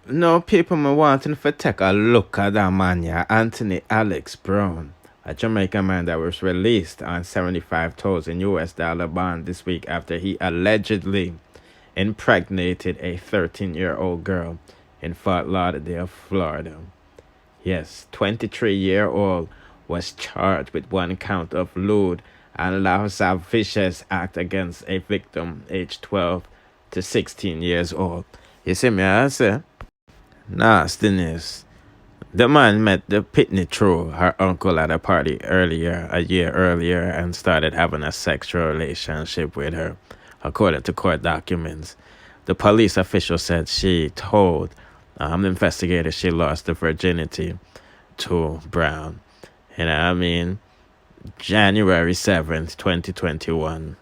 No, people me wanting to take a look at that man, yeah, Anthony Alex Brown, a Jamaican man that was released on 75,000 US dollar bond this week after he allegedly impregnated a 13-year-old girl in Fort Lauderdale, Florida. Yes, 23-year-old was charged with one count of lewd and lascivious act against a victim aged 12 to 16 years old. You see me, I say? Nastiness. The man met the pitney through her uncle at a party a year earlier, and started having a sexual relationship with her, according to court documents. The police official said she told the investigator she lost the virginity to Brown. You know what I mean? January 7th, 2021.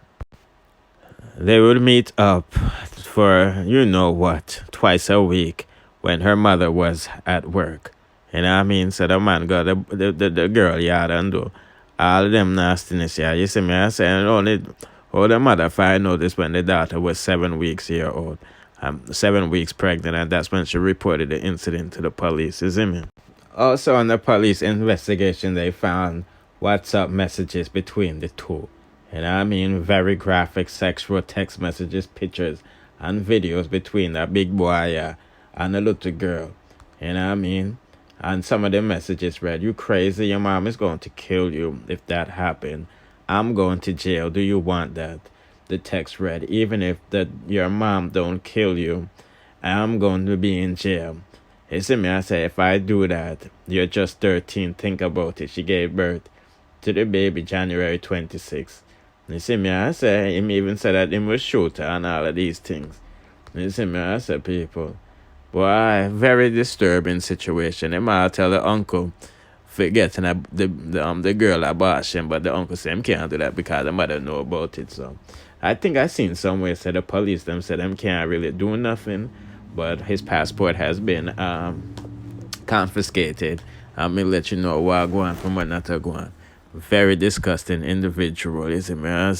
They would meet up for you know what, twice a week when her mother was at work. You know what I mean? So the man got the girl yard and do all of them nastiness. Yeah, you see me? I say, and only all the mother find out this when the daughter was 7 weeks year old. 7 weeks pregnant, and that's when she reported the incident to the police. You see me? Also, on the police investigation, they found WhatsApp messages between the two. You know what I mean? Very graphic sexual text messages, pictures, and videos between that big boy and a little girl. You know what I mean? And some of the messages read, "You crazy, your mom is going to kill you if that happened. I'm going to jail. Do you want that?" The text read, "Even if your mom don't kill you, I'm going to be in jail." You see me, I say, if I do that, you're just 13, think about it. She gave birth to the baby January 26th. You see me, I say, him even said that him was shooter and all of these things. You see me, I say, people, boy, very disturbing situation. Him all tell the uncle for getting the girl abortion, but the uncle say him can't do that because the mother know about it. So I think I seen somewhere said the police them said him can't really do nothing, but his passport has been confiscated. I'm gonna let you know what go on from what not to go on. Very disgusting individual, is it, man?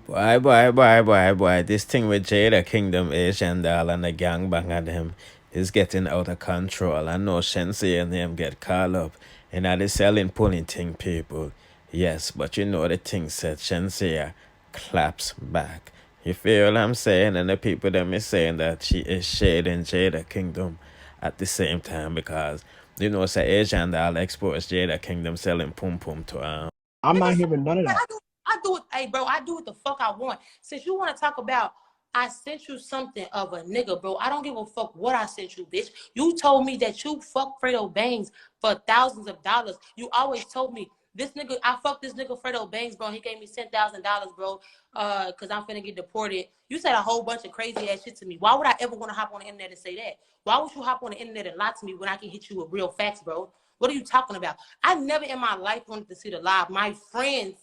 Boy. This thing with Jada Kingdom, Asian doll, and the gangbang of them is getting out of control. I know Shenseea and them get caught up and now they selling pulling thing, people. Yes, but you know the thing said Shenseea claps back. You feel what I'm saying? And the people them is saying that she is shading Jada Kingdom at the same time because you know say Asian doll exports Jada Kingdom selling pum pum to I'm not hearing none of that. I do it, hey, bro. I do what the fuck I want. Since you want to talk about, I sent you something of a nigga, bro. I don't give a fuck what I sent you, bitch. You told me that you fuck Fredo Bangs for thousands of dollars. You always told me this nigga, I fucked this nigga Fredo Bangs, bro. He gave me $10,000, bro. Cause I'm finna get deported. You said a whole bunch of crazy ass shit to me. Why would I ever want to hop on the internet and say that? Why would you hop on the internet and lie to me when I can hit you with real facts, bro? What are you talking about? I never in my life wanted to see the live. My friends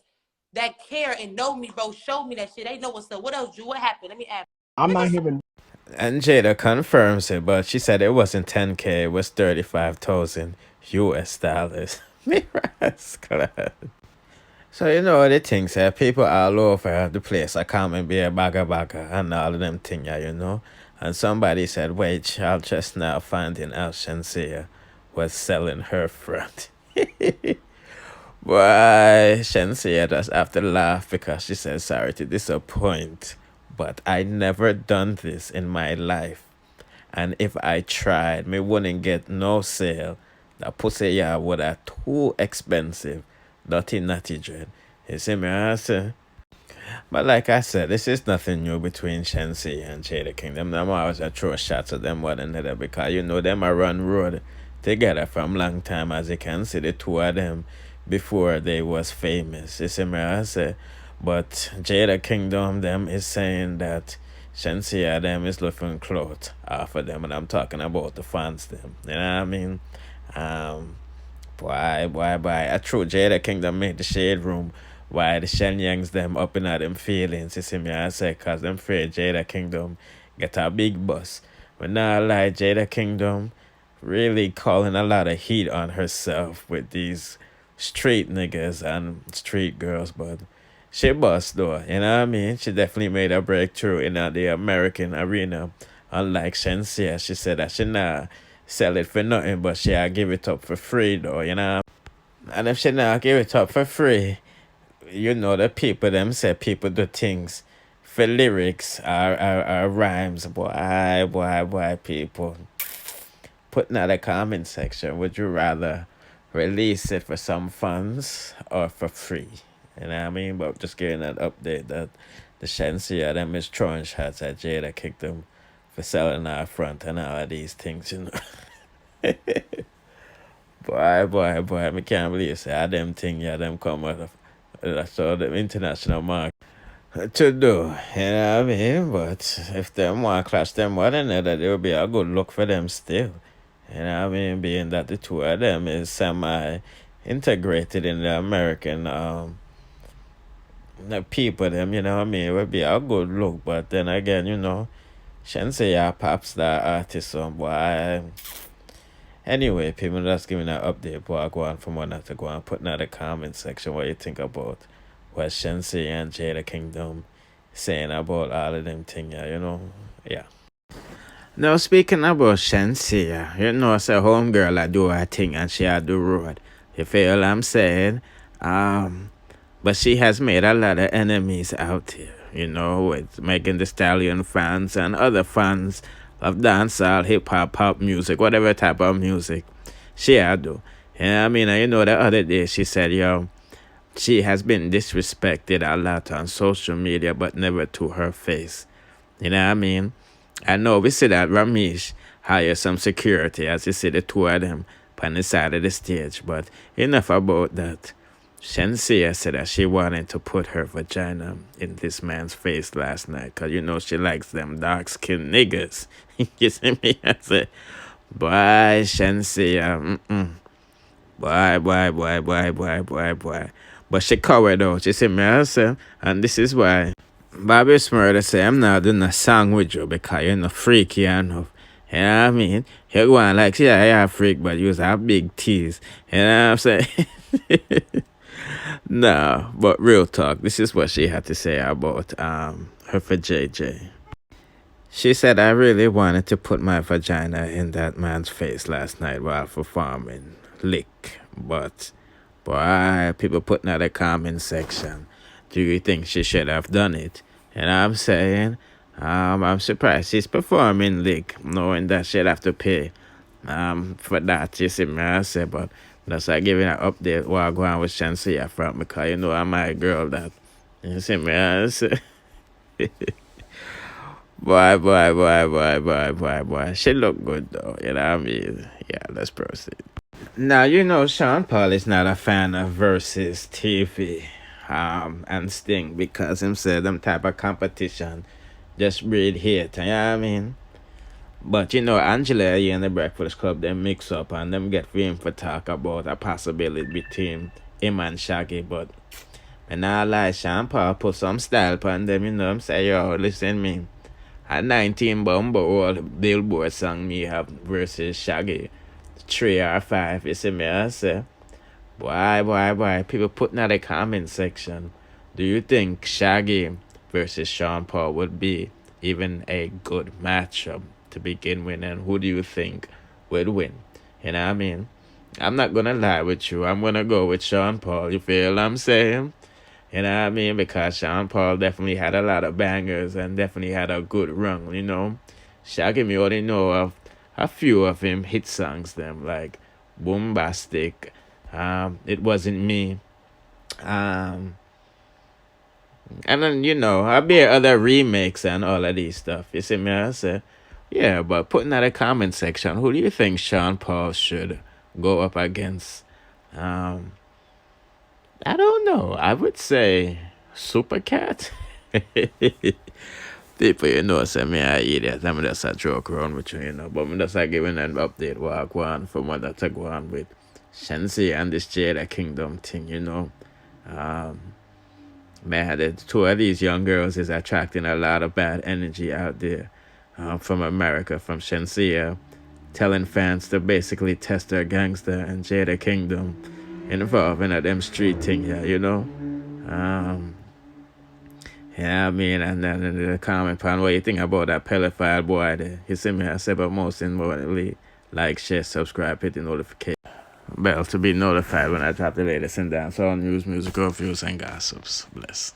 that care and know me, bro, show me that shit. They know what's up. What else, Drew? What happened? Let me ask. I'm not hearing. And Jada confirms it, but she said it wasn't 10K, it was 35,000 US dollars. Me rascal. So you know the things people all over the place are coming be a bagger and all of them things, you know. And somebody said, wait, I'll just now finding out Shenseea was selling her front. Why, Shenseea just have to laugh because she said, sorry to disappoint, but I never done this in my life. And if I tried, me wouldn't get no sale. The pussy yeah would have too expensive. Dirty natty dread. You see me, I say? But like I said, this is nothing new between Shenseea and Jada Kingdom. Them always a throw shots at them one another because you know them a run road together from long time, as you can see the two of them before they was famous. You see me, I say? But Jada Kingdom them is saying that Shenseea them is looking clout off of them, and I'm talking about the fans them. You know what I mean? Um boy. I true Jada Kingdom made the shade room why the Shen Yangs them up in at them feelings, you see me, I say, cause them afraid Jada Kingdom get a big bus. But now lie, Jada Kingdom really calling a lot of heat on herself with these street niggas and street girls, but she bust though, you know what I mean? She definitely made a breakthrough in the American arena Unlike Shenseea, she said that she not sell it for nothing, but she give it up for free though, you know. And if she not give it up for free, you know the people them say people do things for lyrics or rhymes. Boy, people. Put in the comment section, would you rather release it for some funds or for free? You know what I mean? But just getting an update that the Shenseea them is throwing shots at Jada kicked them for selling our front and all of these things, you know. boy, I can't believe say them thing, yeah, them come out of that's all the international market to do, you know what I mean? But if them want to clash them one another, it will be a good look for them still. You know what I mean? Being that the two of them is semi-integrated in the American the people, them, you know what I mean? It would be a good look. But then again, you know, Shenseea pop star artist, so boy. Anyway, people just giving an update, boy. Go on from one to go on. Put in the comment section what you think about what Shenseea and Jada Kingdom saying about all of them things, you know? Yeah. Now, speaking about Shenseea, you know, it's a homegirl I do her thing and she had the road. You feel what I'm saying? But she has made a lot of enemies out here, you know, with Megan Thee Stallion fans and other fans of dancehall, hip-hop, pop music, whatever type of music she had do. You know what I mean? And you know, the other day she said, yo, she has been disrespected a lot on social media, but never to her face. You know what I mean? I know we see that Ramesh hired some security, as you see the two of them on the side of the stage. But enough about that. Shenseea said that she wanted to put her vagina in this man's face last night. Because, you know, she likes them dark-skinned niggas. You see me? I said, boy, Shenseea, Boy. But she covered out. You see me? I said, and this is why Bobby Smurder say, I'm not doing a song with you because you're not freaky enough. You know what I mean? You're going like, yeah, you're a freak, but you have big teeth. You know what I'm saying? No, but real talk, this is what she had to say about her for JJ. She said, I really wanted to put my vagina in that man's face last night while performing Lick. But, boy, people putting out a comment section. Do you think she should have done it? And I'm saying, I'm surprised she's performing Lick, knowing that she'd have to pay for that. You see me, I say, but that's like giving an update while going with Shenseea from, because you know I'm my girl that. You see me, I say. Boy. She look good though, you know what I mean? Yeah, let's proceed. Now, you know, Sean Paul is not a fan of VERZUZ TV and Sting because him said them type of competition just breed hate, you know what I mean? But, you know, Angela here in the Breakfast Club, them mix up and them get for him for talk about a possibility between him and Shaggy. But, and I lie, Sean Paul put some style upon them, you know, I'm saying, yo, listen me. A 19 Bumble old Billboard song me have versus Shaggy. 3 or 5, you see me, I say. Boy. People putting in the comment section. Do you think Shaggy versus Sean Paul would be even a good matchup to begin with? And who do you think would win? You know what I mean? I'm not going to lie with you. I'm going to go with Sean Paul. You feel what I'm saying? You know what I mean? Because Sean Paul definitely had a lot of bangers and definitely had a good run, you know? Shaggy, me only know of a few of him hit songs, them like Boombastic, It Wasn't Me, and then, you know, I'll be other remakes and all of these stuff. You see me? I say, yeah, but putting in the comment section, who do you think Sean Paul should go up against? I don't know. I would say Supercat. People, you know, say me I idiot. I'm just a joke around with you, you know. But I'm just giving an update what I go on from what I go on with Shenseea and this Jada Kingdom thing, you know. Man, the two of these young girls is attracting a lot of bad energy out there from America, from Shenseea, telling fans to basically test their gangster and Jada Kingdom involved in them street thing here, you know. Yeah, I mean, and then in the comment pan, what you think about that pedophile boy there? You see me, I say, but most importantly, like, share, subscribe, hit the notification bell to be notified when I drop the latest and dancehall news, musical reviews, and gossips. Bless.